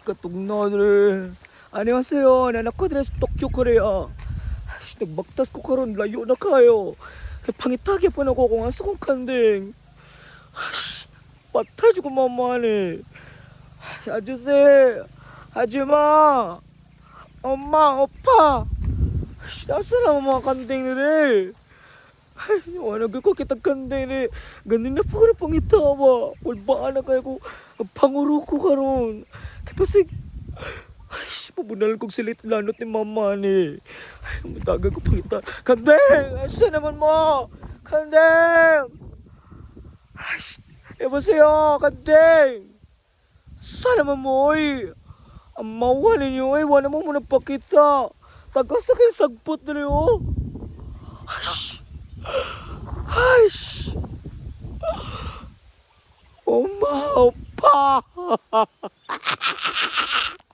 katugnaw. Annyeonghaseyo, nanak ko dres Tokyo, Korea. Nagbaktas ko karon layo na kayo. Kay pangitagi pa na ko kung asa kong kanding. Patay ko mamani. 아저씨, 하지마. 엄마, 오빠. Nasaan ang mga kanding nila? Wala ko kita kanding ni. Ganun na po ko na pangitawa. Walbaan na kayo ko. Panguro ko karon. Kaya pasig. Ay, pabunal kong silit lanot ni mama ni. Ay, matagal ko pangita. Kanding! Asa naman mo? Kanding! Ay, ewan sa'yo, kanding! Asa naman mo, oy? Ang mawa ninyo, oy. Wala mo muna pakita. Tagas na kayo sagpot na rin, oh. Ay, Oma, opa.